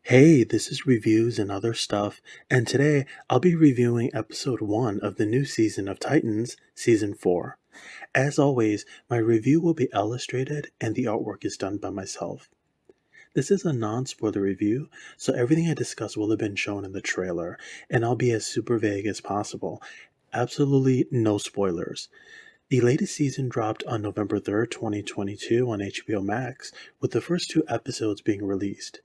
Hey, this is Reviews and Other Stuff, and today I'll be reviewing episode 1 of the new season of Titans, season 4. As always, my review will be illustrated and the artwork is done by myself. This is a non-spoiler review, so everything I discuss will have been shown in the trailer, and I'll be as super vague as possible. Absolutely no spoilers. The latest season dropped on November 3rd, 2022 on HBO Max, with the first 2 episodes being released.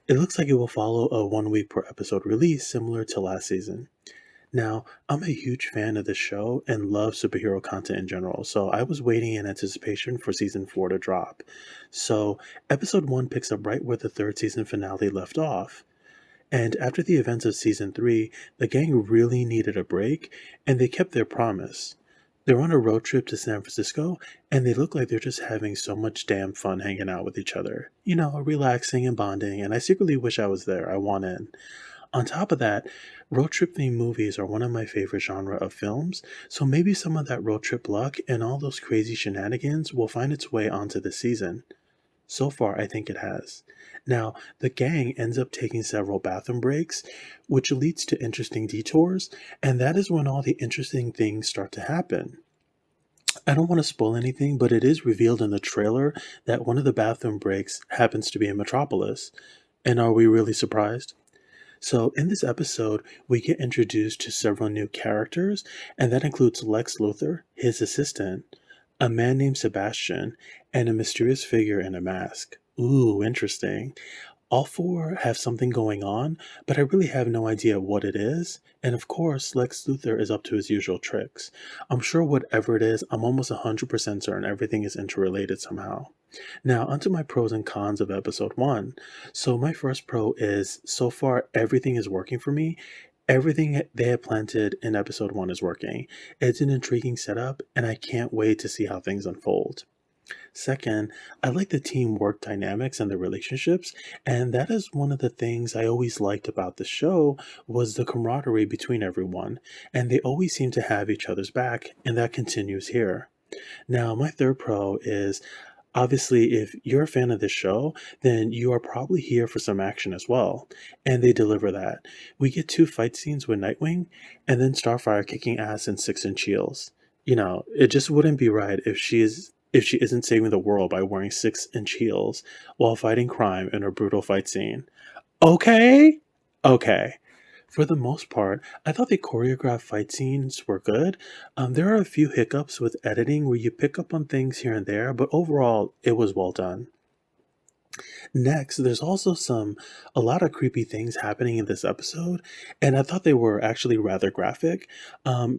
It looks like it will follow a 1 week per episode release similar to last season. Now, I'm a huge fan of this show and love superhero content in general, so I was waiting in anticipation for season 4 to drop. So, episode 1 picks up right where the third season finale left off. And after the events of season 3, the gang really needed a break, and they kept their promise. They're on a road trip to San Francisco, and they look like they're just having so much damn fun hanging out with each other. You know, relaxing and bonding, and I secretly wish I was there. I want in. On top of that, road trip themed movies are one of my favorite genre of films, so maybe some of that road trip luck and all those crazy shenanigans will find its way onto the season. So far, I think it has. Now, the gang ends up taking several bathroom breaks, which leads to interesting detours, and that is when all the interesting things start to happen. I don't want to spoil anything, but it is revealed in the trailer that one of the bathroom breaks happens to be in Metropolis. And are we really surprised? So, in this episode, we get introduced to several new characters, and that includes Lex Luthor, his assistant, a man named Sebastian, and a mysterious figure in a mask. Ooh, interesting. All 4 have something going on, but I really have no idea what it is. And of course, Lex Luthor is up to his usual tricks. I'm sure whatever it is, I'm almost 100% certain everything is interrelated somehow. Now, onto my pros and cons of episode 1. So, my first pro is so far everything is working for me. Everything they had planted in episode 1 is working. It's an intriguing setup, and I can't wait to see how things unfold. Second, I like the teamwork dynamics and the relationships, and that is one of the things I always liked about the show was the camaraderie between everyone, and they always seem to have each other's back, and that continues here. Now, my third pro is obviously if you're a fan of this show, then you are probably here for some action as well, and they deliver that. We get 2 fight scenes with Nightwing, and then Starfire kicking ass in 6-inch heels. You know, it just wouldn't be right if she isn't saving the world by wearing 6-inch heels while fighting crime in a brutal fight scene. Okay? Okay. For the most part, I thought the choreographed fight scenes were good. There are a few hiccups with editing where you pick up on things here and there, but overall, it was well done. Next, there's also a lot of creepy things happening in this episode, and I thought they were actually rather graphic,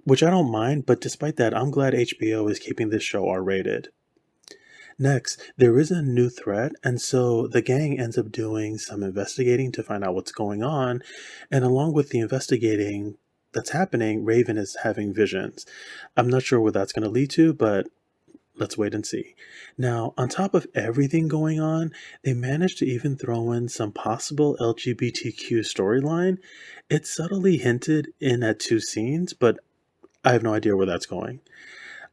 which I don't mind, but despite that, I'm glad HBO is keeping this show R-rated. Next, there is a new threat, and so the gang ends up doing some investigating to find out what's going on. And along with the investigating that's happening, Raven is having visions. I'm not sure what that's going to lead to, but let's wait and see. Now, on top of everything going on, they managed to even throw in some possible LGBTQ storyline. It's subtly hinted in at 2 scenes, but I have no idea where that's going.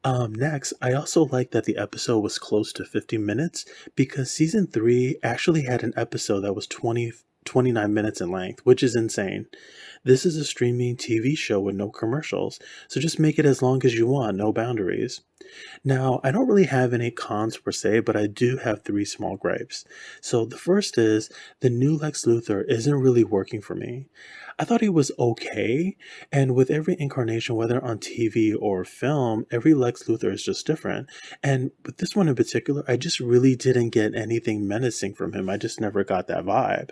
Next, I also like that the episode was close to 50 minutes because season 3 actually had an episode that was 29 minutes in length, which is insane. This is a streaming TV show with no commercials, so just make it as long as you want, no boundaries. Now, I don't really have any cons per se, but I do have 3 small gripes. So the first is the new Lex Luthor isn't really working for me. I thought he was okay, and with every incarnation, whether on TV or film, every Lex Luthor is just different. And with this one in particular, I just really didn't get anything menacing from him. I just never got that vibe.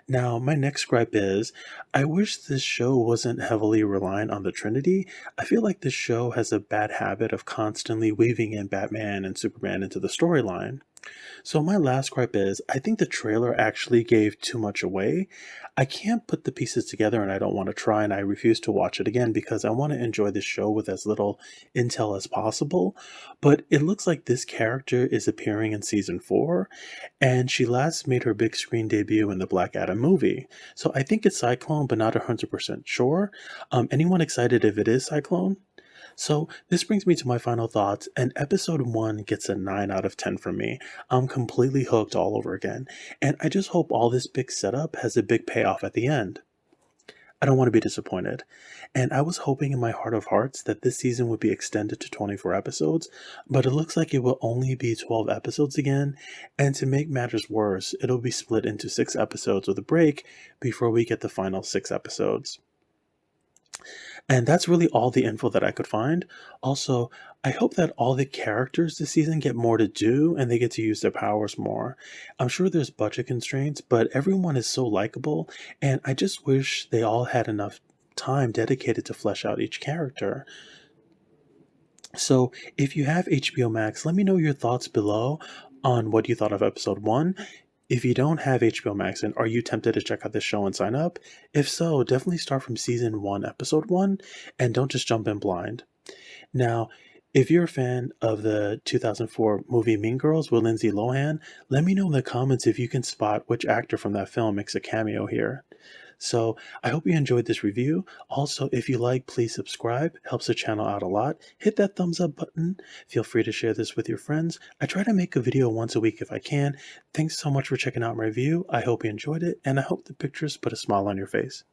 Now, my next gripe is I wish this show wasn't heavily reliant on the Trinity. I feel like this show has a bad habit of constantly weaving in Batman and Superman into the storyline. So my last gripe is I think the trailer actually gave too much away. I can't put the pieces together and I don't want to try and I refuse to watch it again because I want to enjoy the show with as little intel as possible. But it looks like this character is appearing in season 4 and she last made her big screen debut in the Black Adam movie. So I think it's Cyclone but not 100% sure. Anyone excited if it is Cyclone? So, this brings me to my final thoughts, and episode 1 gets a 9 out of 10 from me. I'm completely hooked all over again, and I just hope all this big setup has a big payoff at the end. I don't want to be disappointed. And I was hoping in my heart of hearts that this season would be extended to 24 episodes, but it looks like it will only be 12 episodes again. And to make matters worse, it'll be split into 6 episodes with a break before we get the final 6 episodes. And that's really all the info that I could find. Also, I hope that all the characters this season get more to do and they get to use their powers more. I'm sure there's budget constraints, but everyone is so likable, and I just wish they all had enough time dedicated to flesh out each character. So, if you have HBO Max, let me know your thoughts below on what you thought of episode 1. If you don't have HBO Max, and are you tempted to check out this show and sign up? If so, definitely start from season 1, episode 1, and don't just jump in blind. Now, if you're a fan of the 2004 movie Mean Girls with Lindsay Lohan, let me know in the comments if you can spot which actor from that film makes a cameo here. So, I hope you enjoyed this review. Also, if you like, please subscribe. Helps the channel out a lot. Hit that thumbs up button. Feel free to share this with your friends. I try to make a video once a week if I can. Thanks so much for checking out my review. I hope you enjoyed it, and I hope the pictures put a smile on your face.